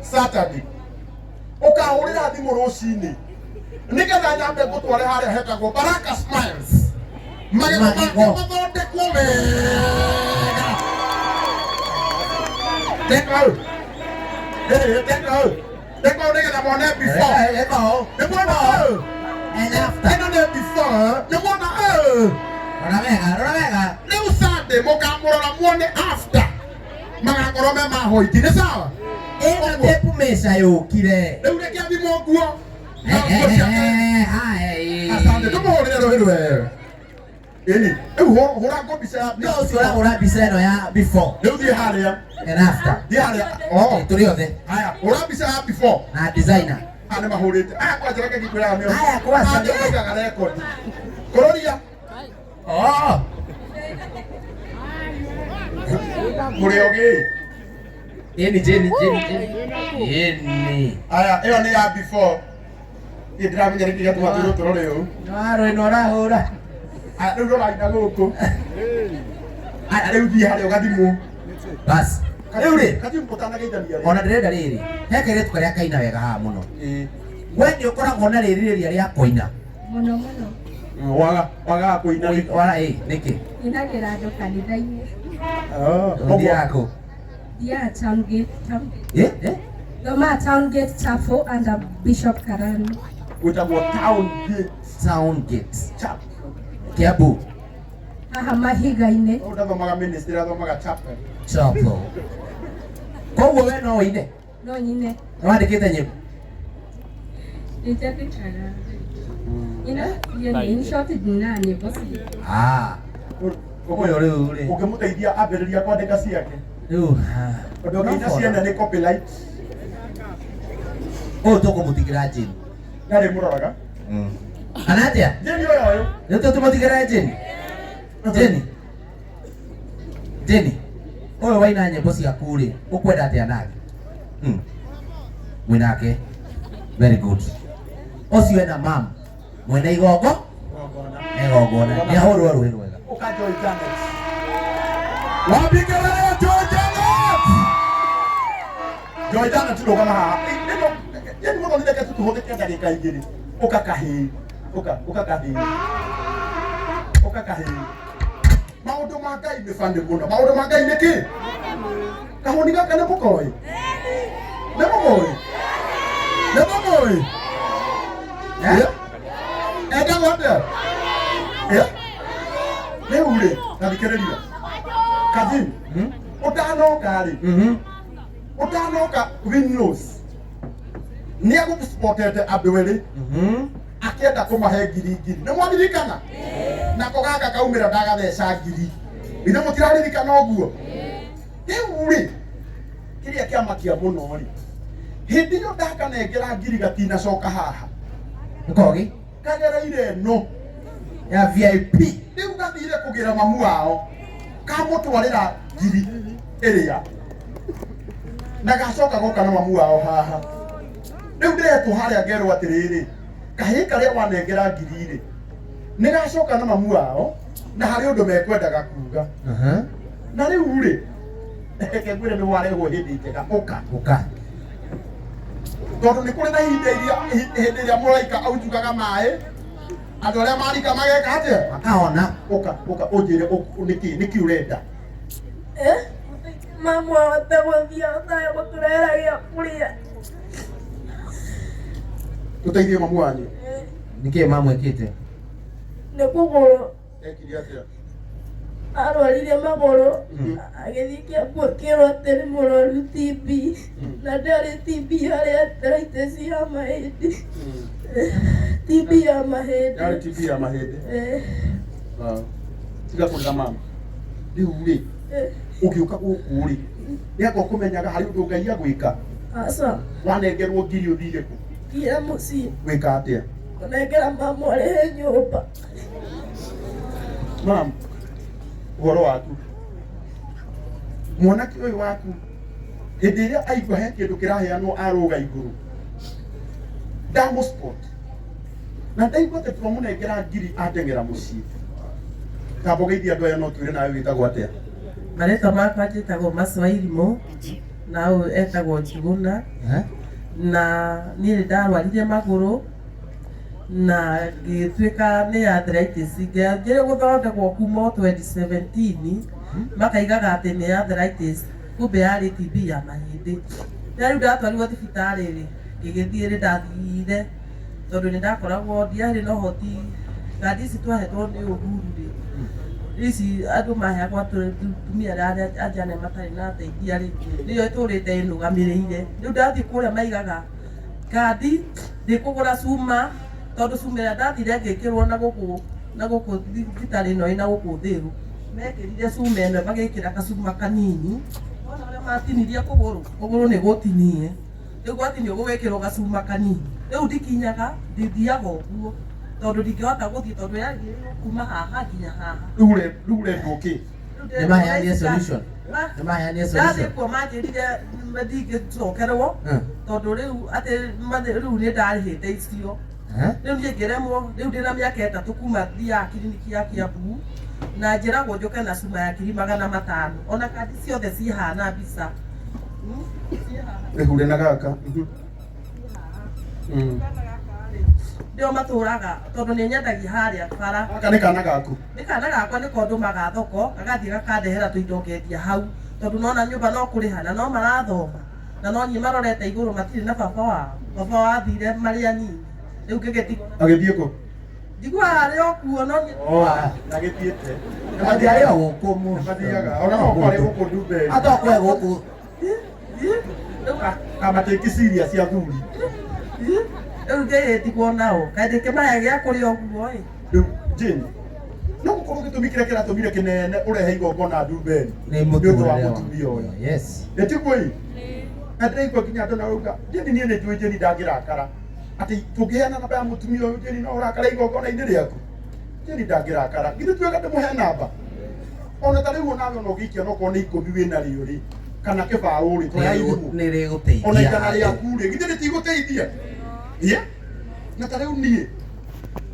Saturday. Ukahurira thimu rucini. Nigetha nyambe gutware haria hetagwo Baraka Smiles. Magego mathondekwo wega. Tekau. Tekau nigetha mone before. Tekau. And after. And then before. You wanna Rora. New Sunday mukamurora muone after. Magakorwo me mahoiti ni sawa? Ena tepu mesa yukire. Riu rekia thimo nguo. Asante. Tumuhurire rohiru wewe. Eni, hura ngo bica ya. No, sio hura bica eno ya before. Riu thie haria. And after. Thie haria. Oh, turi othe. Haya, hura bica ya before. Na designer. Ane mahurite. Aya kwa jereke gikwira mio. Haya kwa sababu ga record. Kororia. Oh. Muriogi. Jenny. Aya, eo ni ya before. Idramenya rikiga tuwatiro turore yo. No arahura. Aya, riu rora ina guku. Aya, riu thie haria ugathimu. Bas. Riu ri. Kathimu potana geithania. Ona ndirenda riri. Heke ritu karia kaina wega ha muno. We ndio ukoragwo na rĩrĩrĩria rĩa koina Mũno. Waga kuina wala niki Inagĩra andũ kanitha-inĩ. Ndi yako Yeah, Town Gate. Thoma Town Gate Chapel under Bishop Karani. Witagwo Town Gate Chapel. Kiambu Haha Mahiga-inĩ. Ndathomaga ministry, athomaga chapel. Koguo we no ine No nyine. wandĩkĩte nyĩmbo Nĩnjandĩkaga. In short nina nyĩmbo cia. ũyũ rĩu rĩ Ũngĩmũteithia ambĩrĩria kwandĩka ciake. Rĩu Tondũ ngĩina ciene nĩ copyright. ũyũ tũkũmũtigĩra Jane. Ndarĩ mũroraga. Kana atĩa? Jane ũyũ. Rĩu tũmũtigĩra Jane. Jane. Ũyũ waina nyĩmbo ciaku rĩ ũkwenda atĩa nake? Mwĩnake. Very good. Ũcio ena mam. Mwena igongona. Nĩ ahũrwo rũĩ rwega. Joy Janet. Wapigana Joy Janet ndogama haha. Ndio ndio ndio kitu tuhoteke ndagika igiri. Ukakahi. Maundu ma Ngai nĩ bande mũno. Maundu ma Ngai nĩ kĩ? Kahoni gaka nĩ mũkoi. Nĩ mũkoi. Enda wanda. Rĩu rĩ, thikĩrĩria. Kathim. Utanoka rĩ. Utanoka Windows. Nĩ agũspotete andũ erĩ. Akĩenda kũmahe ngiri. Nĩ mwaririkana? Nako gaka kaumĩra ndagatheca ngiri. Ina mũtiraririkana ũguo? Rĩu rĩ, kĩrĩa kĩamakia mũno rĩ. Hĩndĩ ĩyo ndakanengera ngiri gatinacoka haha. Nkogi? Kagereire no Ya VIP. Rĩu gathire kũgĩra mamu wao. Kamũtwarĩra ngiri ĩrĩa. Na gacoka goka na mamu wao haha. Rĩu ndĩretwo harĩa ngerwo atĩrĩrĩ. Kahĩĩ karĩa wanengera ngiri rĩ. Nĩ gacoka na mamu wao. Na harĩ ũndũ mekwendaga kuga. Na rĩu rĩ. Reke ngwĩre nĩ warehwo hĩndĩ njega. Ũka. Tondũ nĩ kũrĩ na hĩndĩ ĩrĩa mũraika aujugaga maĩ. Andũ arĩa marika mageka atĩa? Makaona. Ũka ũnjĩre nĩkĩ ũrenda? Mamu ahote gũthiĩ Othaya gũtũrehera gĩa kũrĩa. Tũteithie mamu wanyu. Nĩkĩ mamu ekĩte? Nĩ kũgũrũ. Ekire atĩa? Arwarire magũrũ. Agĩthiĩ Kiambu akĩrwo atĩ nĩ mũrwaru TB. Na ndarĩ TB harĩa arthritis ya mahĩndĩ. TB ya mahĩndĩ. Ndarĩ TB ya mahĩndĩ. Tiga kũrĩra mama. Rĩu rĩ, ũngĩũka gũkũ rĩ, nĩakwa kũmenyaga harĩ ũndũ Ngai agwĩka. Aca. Wanengerwo ngiri ũthire kũ? Ngire mũciĩ. Gwĩka atĩa? Kũnengera mamu arĩhe nyũmba. Mam, ũhoro waku. Mwanake ũyũ waku, hĩndĩ ĩrĩa aigua he kĩndũ kĩraheanwo arũga igũrũ. Ndamũspot. Na ndaigua atĩ twamũnengera ngiri ateng'era mũciĩ. Kamba ũgeithia andũ aya no twĩre nawe wĩtagwo atĩa? Marĩtwa makwa njĩtagwo Maswa Irimũ na etagwo Njuguna na niĩ ndarwarire magũrũ na ngĩtuĩka nĩ arthritis ngĩanjĩrĩria gũthondekwo kuma 2017 makaigaga atĩ nĩ arthritis kumbe yarĩ TB ya mahĩndĩ. Rĩu ndatwarirwo thibitarĩ rĩ ngĩgĩthiĩ nĩ ndathire tondũ nĩ ndakoragwo ndiarĩ na ũhoti kandi ici twahetwo nĩ Uhuru rĩ ici andũ maheagwo atumia arĩa anjane matarĩ na ateithia rĩ nĩyo ĩtũrĩte ĩnũgamĩrĩire. Rĩu ndathiĩ kũrĩa maigaga kandi ndĩkũgũra cuma tondũ cuma ĩrĩa ndathire ngĩkĩrwo na gũkũ thibitarĩ ĩno ĩna gũkũ Thĩru mekĩrire cuma ĩno magĩkĩra gacuma kanini wona ũrĩa matinirie kũgũrũ nĩ gũtinie rĩu gwatinio gũgĩkĩrwo gacuma kanini rĩu ndikinyaga ndithiaga ũguo tondũ ndingĩhota gũthiĩ tondũ yagĩrĩirwo kuma haha nginya haha. Rĩu ũrendwo kĩ? Nĩ maheanie solution. Nĩ maheanie solution. Ndathiĩ kuo manjĩrire ndingĩcokerwo tondũ rĩu atĩ rĩu nĩ ndarĩhĩte icio rĩu niĩ ngĩremwo rĩu ndĩna mĩaka 3 kuma thiaga kiriniki ya Kiambu na njĩragwo njoke na cuma ya 500 ona kandi ciothe cihana mbica. Rĩhure na gaka. Ndio matũraga tondũ nĩ nyendagia harĩa bara. Gaka nĩ kana gaku? Nĩ kana gakwa nĩ kondumaga thoko gagathiĩ gakandehera tũindo ngendia hau tondũ nona nyũmba no kũrĩha na no marathoma na no niĩ marorete igũrũ matirĩ na baba wao. Baba wathire marĩ anini rĩu ngĩgĩtigwo agĩthiĩ kũ? Ndigua arĩ o kuo no niĩ agĩthiĩte athiarĩ o gũkũ mũno mathiaga ona no kwarĩ gũkũ Ndumbe atokwe gũkũ kamatĩki serious cia thuri rĩu ngĩgĩtigwo nao kaĩ ndĩkĩmahe gĩa kũrĩa ũguo ĩ. Rĩu Jane no gũkorwo gĩtũmi kĩrĩa kĩratũmire kĩnene ũrehe igongona Ndumbe nĩ mũndũ wa mũtumia ũyũ. Yes Etiguo ĩ andĩigua kinya andũ na rauga Jane niĩ nĩ njũĩ Jane ndangĩrakara atĩ tũngĩheana namba ya mũtumia ũyũ Jane no ũrakara igongona-inĩ rĩaku. Jane ndangĩrakara githĩ tuoga ndĩmũhe namba ona ta rĩu onawe ona ũgĩikia no korwo nĩ 10 wĩna rĩo rĩ kana kĩbaũ rĩ tũya ithimũ nĩ rĩgũteithia ona igana rĩaku rĩ githĩ rĩtigũteithia na ta rĩu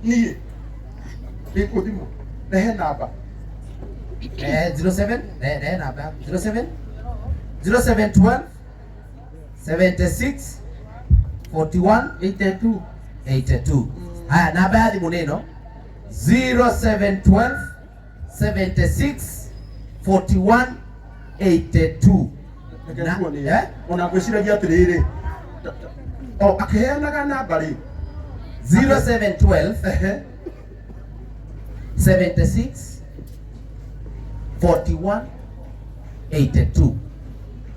niĩ ndĩkũthimũ rehe namba 07 rehe namba 07 0712 76 41 82. Haya, namba ya thimũ nĩ ĩno 0712 76 41 82. Ona ngwĩciragia atĩrĩrĩ akĩheanaga namba rĩ 0712 76 41 82.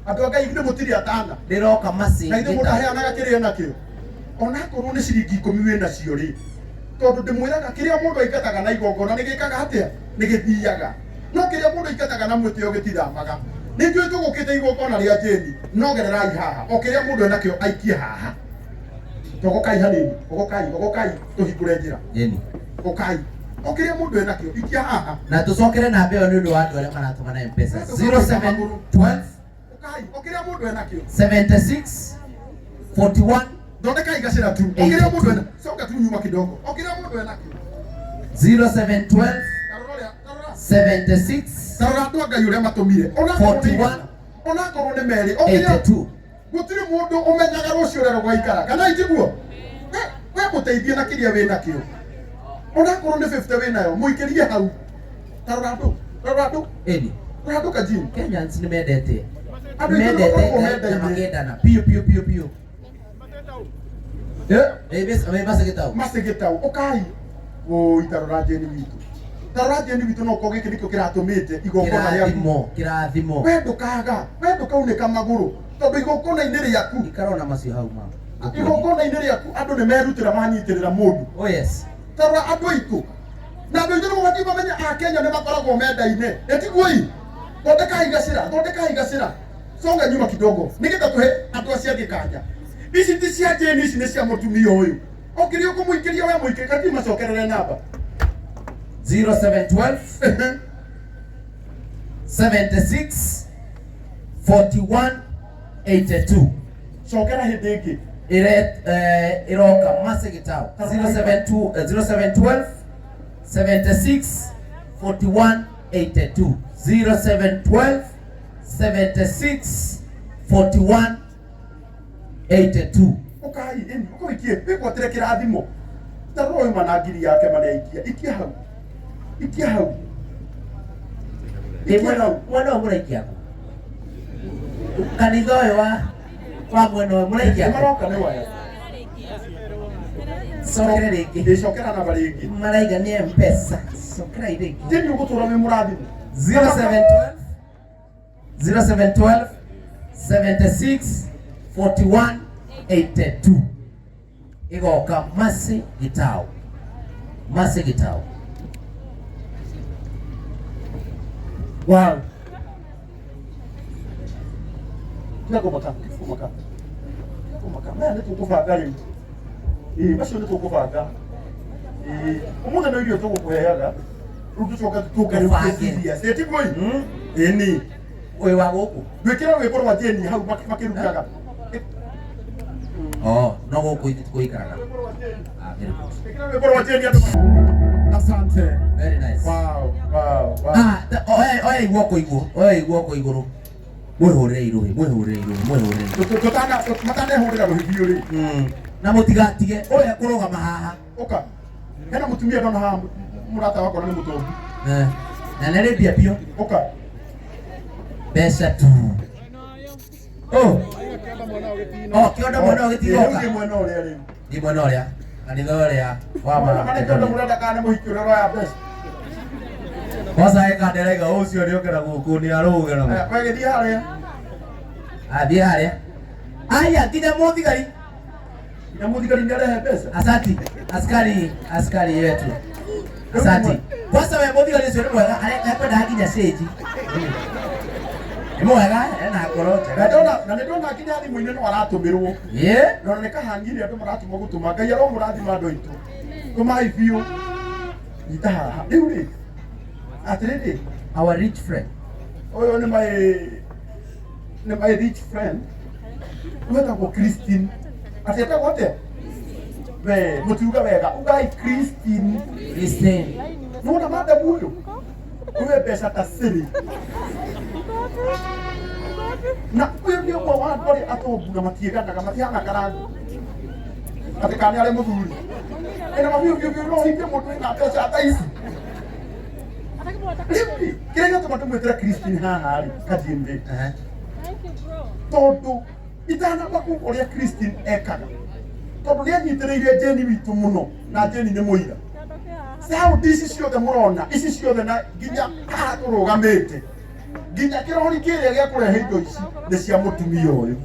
andũ a Ngai githĩ mũtirĩ atana ndĩroka macĩ na githĩ mũndũ aheanaga kĩrĩa nakĩo ona korwo nĩ ciringi 10 wĩna cio rĩ tondũ ndĩmwĩraga kĩrĩa mũndũ aikataga na igongona nĩ gĩkaga atĩa nĩ gĩthiaga no kĩrĩa mũndũ aikataga na mwĩtĩo gĩtithamaga. Nĩ njũĩ tũgũkĩte igongona rĩa Jane no gererai haha o kĩrĩa mũndũ enakĩo aikie haha togokai hanini ogokai tũhingũre njĩra Jane okai o kĩrĩa mũndũ enakĩo ikia haha na tũcokere namba ĩyo nĩ ũndũ wa andũ arĩa maratũma na M-Pesa 0712 o kĩrĩa mũndũ enakĩo 76 41 thondekai gacĩra tu o kĩrĩa mũndũ ena coka tu nyuma kidogo o kĩrĩa mũndũ enakĩo 0712 76 tarora andũ a Ngai ũrĩa matũmire 41 onakorwo nĩ merĩ o kĩrĩa 82. gũtirĩ mũndũ ũmenyaga rũciũ ũrĩa rũgaikara kana itiguo we mũteithie na kĩrĩa wĩ nakĩo onakorwo nĩ 50 wĩ nayo mũikĩrie hau tarora andũ Eni tarora andũ Kajini Kenyans nĩ mendete andũ aingĩ na magendana piu macigĩtau ũkai wũi tarora Jane witũ tarora Jane witũ no ko gĩkĩ nĩkĩo kĩratũmĩte igongona rĩaku kĩrathimo we ndũkaunĩka magũrũ tondũ igongona-inĩ rĩaku ikarona macio hau mama igongona-inĩ rĩaku andũ nĩ merutĩra manyitĩrĩra mũndũ. Oh yes tarora andũ aitũ na andũ aitũ nĩ gũbatiĩ mamenye a Kenya nĩ makoragwo menda-inĩ etiguoi thondekai gacĩra songa nyuma kidogo nĩgetha tũhe andũ acio angĩ kanja ici ti cia Jane ici nĩ cia mũtumia ũyũ o kĩrĩa ũkũmũikĩria we mũikĩrie kathi macokerere namba 0712 76 41 82. cokera hĩndĩ ĩngĩ iroka macigĩtau 0712 76 41 82 0712 76 4182. Ukai ini uko ikie peko tere kirathimo. Taro managiri yake mane ikia hau. Mwana muraikia ku. Kanitha uyu wa mwena muraikia. Maroka ne waya. Sokera rĩngĩ. Ndicokera na baringi. Maraiga nĩ M-Pesa. Sokera rĩngĩ. Jeni ugutura me murathi. 0712 76 41 82. Igoka Mercy Gitau. Mercy Gitau. Wow. Nago maka. Mane tukubanga rĩu. Bacio nĩ tukubanga. Ũmũthĩ nĩ irio tũgũkũheaga. Rĩu tũcoka tũkare gũkĩria. Seti boy. Ni. Ũyũ wa gũkũ. Gwĩkĩra wĩkoro wa jeni hau makĩrutaga. No gũkũ gũikaraga. Very good. Gwĩkĩra wĩkoro wa jeni andũ. Asante. Very nice. Wow. Oya igwo kũ igũrũ. Mwĩhũrĩre irũĩ. Matanehũrĩra rũhĩ rĩ. Na mũtigatige ũrĩa kũrũgama haha. Oka. Hena mũtumia ndona haha mũrata wakwa nĩ mũtongu. Na nĩ mbia biũ. Oka. Mbeca tu. Kĩonda mwena ũgĩtigoka. Nĩ mwena ũrĩa rĩu. Nĩ mwena ũrĩa. Kanitha ũrĩa wa Kĩonda mũrenda kana mũhiki ũrĩa ũroya mbeca. Kosa ĩkanderaiga ũcio nĩokĩra gũkũ nĩ arũgĩra. Wagĩthiĩ harĩa. Athiĩ harĩa. Aya nginya mũthigari. Na mũthigari nĩarehe mbeca. Asante. Askari yetu. Asante. Kwanza wewe mũthigari ũcio nĩ mwega. Arenda nginya stage. Nĩ mwega ena ngoro njega. Na nĩndona nginya thimũ-inĩ no aratũmĩrwo. Na nĩ kahangire andũ maratũma gũtũma. Ngai aromũrathima andũ aitũ. Tũmai biũ. Nyita haha. Rĩu rĩ. Atĩrĩrĩ. Our rich friend. Ũyũ nĩ my rich friend. Wetagwo Christine. Atĩetagwo atĩa? We mũtiuga wega. Ugai Christine. Nona madamu ũyũ. Uwe mbeca ta siri. Na ũyũ nĩ ũmwe wa andũ arĩa atongu na matiĩganaga matihana karangu. Atĩ kana arĩ mũthuri. Ena mabiũ no hinge mũndũ wĩna mbeca ta ici. Kĩrĩa gĩatũma tũmwĩtĩre Christine haha rĩ Kajembe. Tondũ itanamba kuga ũrĩa Christine ekaga. Tondũ nĩanyitĩrĩire Jeni witũ mũno na Jeni nĩ mũira. Sauti ici ciothe mũrona, ici ciothe na nginya haha tũrũgamĩte. Nginya kĩrori kĩrĩa gĩa kũrehe indo ici nĩ cia mũtumia ũyũ.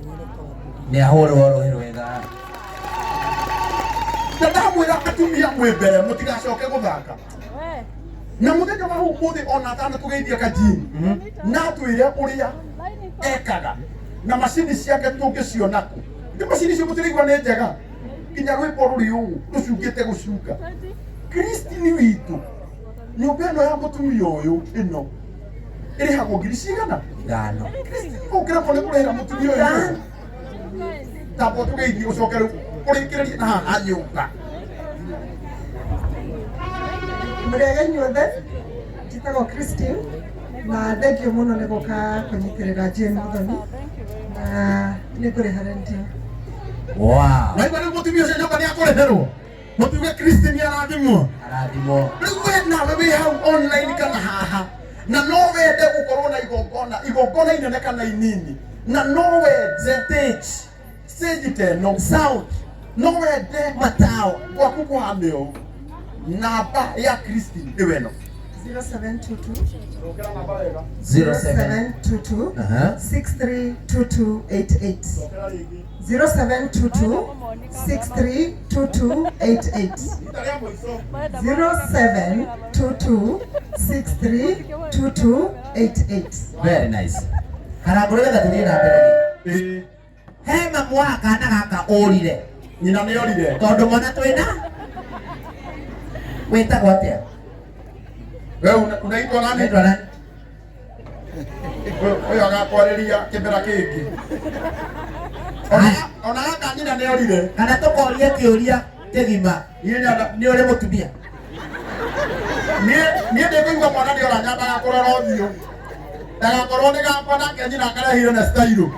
Nĩ ahũrwo rũhĩ rwega. Na ndamwĩra atumia mwĩ mbere mũtigacoke gũthaka. Na mũthenya wa ũmũthĩ ona atanatũgeithia Kajini na atwĩre ũrĩa ekaga na macini ciake tũngĩciona kũ. Nĩ macini icio mũtĩrĩigua nĩ njega. Nginya rwĩmbo rũrĩ ũũ rũcungĩte gũcunga. Christine witũ nyũmba ĩno ya mũtumia ũyũ ĩno ĩrĩhagwo ngiri cigana? Ithano. Ũkĩra mũno kũrĩhĩra mũtumia ũyũ. Tambo tũgeithie ũcoke rĩu ũrĩkĩrĩrie na haha nyũmba. Mũrĩega inyuothe, njĩtagwo Christine na thengio mũno nĩ gũka kũnyitĩrĩra Jane Muthoni na nĩ kũrĩha renti. Na iba rĩu mũtumia ũcio nyoka nĩ akũreherwo. Mũtuge Christine arathimwo. Rĩu we nawe wĩ hau online kana haha na no wende gũkorwo na igongona inene kana inini na no wende stage teno sound no wende matao gwaku kũhande ũũ. Namba ya Christine nĩ weno 0722 632288 0722 632288 0722 632288. Very nice. Karagũrũ getha tũthiĩ na mbere. He mamu wa kana gaka ũrire. Nyina nĩ orire. Tondũ mwana twĩna wĩtagwo atĩa? Wewe unaitwa nani? Naitwa nani? Wewe agakwarĩria kĩmera kĩngĩ. Ona gaka nyina nĩ orire. Kana tũkorie kĩũria kĩgima. Nĩ ũrĩ mũtumia? Niĩ ndĩkũigua mwana nĩ ora nyambaga kũrora ũthiũ. Ndagakorwo nĩ gakwa nake nyina akarehire na style.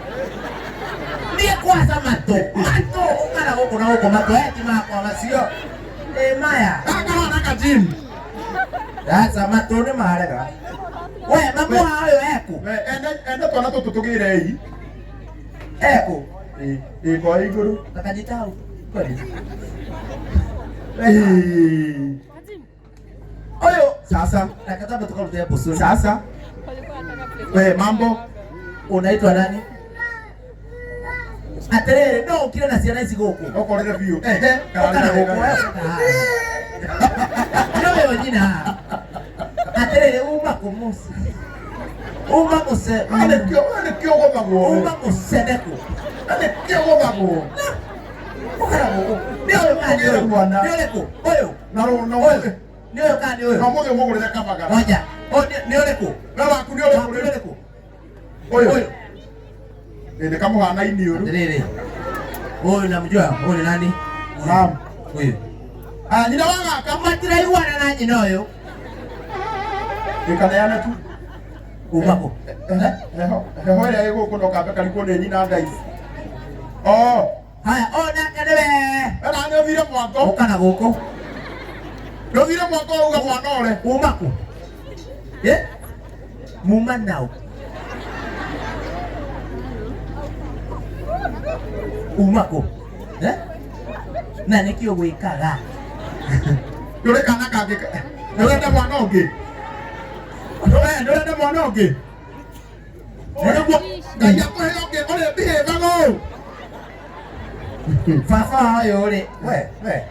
Niĩ kwaca matũ ũkana gũkũ na gũkũ matũ eti makwa macio maya Akahana ka gym. Sasa matũ nĩ marega we mamu wao ũyũ eku Ende twana tũtũ tũgĩre hii. eku Kwa igũrũ. takajitau kweli Oyo sasa. nakataba tukarudia busuni Sasa. We mambo. unaitwa nani? Aterere no kile na ciana ici gũkũ Okorere biũ. ũkana gũkũ wewe jina aterere uma kumusi uma kuse Nĩkĩo gũthagwo. uma kusedeku Nĩkĩo gũthagwo. ũkana gũkũ nĩ ũyũ kandi ũyũ nĩ ũrĩkũ ũyũ Na ũyũ nĩ ũyũ kandi ũyũ no mũthĩ ũmũgũrĩre kabaga. moja nĩ ũrĩkũ Na waku nĩ ũrĩkũ? Ũyũ. Nĩ kamũhana iniũrũ. aterere huyu namjua huyu ni nani? Naam. Huyu Nyina wagaka. kama tiraiguana na nyina ũyũ Ĩkaneane tu. umako Heho ĩrĩa ĩgũkũ no kambe karigwo nĩ nyina ndaici. haya ona kanebe Ena nĩ ũthire mwako. ũkana gũkũ Ndũthire mwako uga mwana ũre. umako muma nao umako na nĩkĩo gwĩkaga Ndũrĩ kana kangĩ. Ndũrenda mwana ũngĩ. Ndũrenda mwana ũngĩ. Ũrĩguo Ngai akũhe ũngĩ ũrĩ mbihĩvago. baba ũyũ rĩ we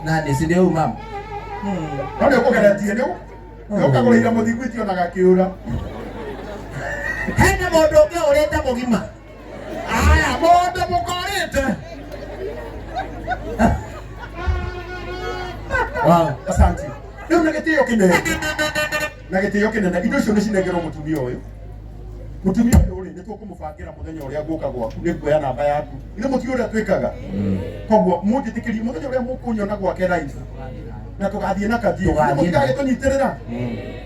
nani si ndio mama No nĩ ũkũgeretie nĩ ũkagũrĩire mũthigwiti ona gakĩũra. hena mũndũ ũngĩ ũrĩte mũgima Aya mũndũ mũkorĩte. Asante. Rĩu nĩ gĩtĩo kĩnene. Na gĩtĩo kĩnene. Indo icio nĩ cinengerwo mũtumia ũyũ. Mũtumia ũyũ rĩ nĩ tũkũmũbangĩra mũthenya ũrĩa ngũka gwaku nĩ kuoya namba yaku. Nĩ mũtumia ũrĩa twĩkaga. Koguo mũnjĩtĩkĩrie mũthenya ũrĩa mũkũnyona gwake live. Na tũgathiĩ na kathio. Mũtigae tũnyitĩrĩra.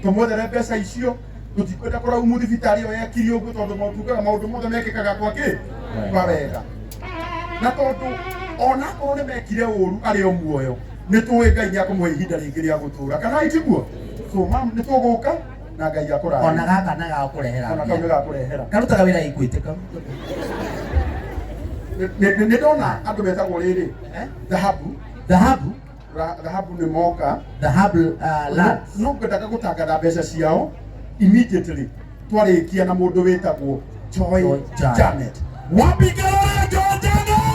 Tũmwethere mbeca icio. Tũtikwenda kũrau mu thibitarĩ ĩyo yakirio ũguo tondũ maũtugaga maũndũ mothe mekĩkaga gwake. Kwa wega. Na tondũ ona akorwo nĩ mekire ũru arĩ o muoyo. Nĩ tũĩ Ngai nĩ akũmũhe ihinda rĩngĩ rĩa gũtũũra. Kana itiguo? So mam nĩ tũgũka na Ngai akũrathime. ona gaka na gagũkũrehera Ona kau nĩ gakũrehera. karutaga wĩra Equity kau Nĩ ndona andũ metagwo rĩrĩ. Dhahabu. Dhahabu nĩ moka. dhahabu lands No ngwendaga gũtangatha mbeca ciao immediately twarĩkia na mũndũ wĩtagwo Joy Janet. Wapigana Joy Janet!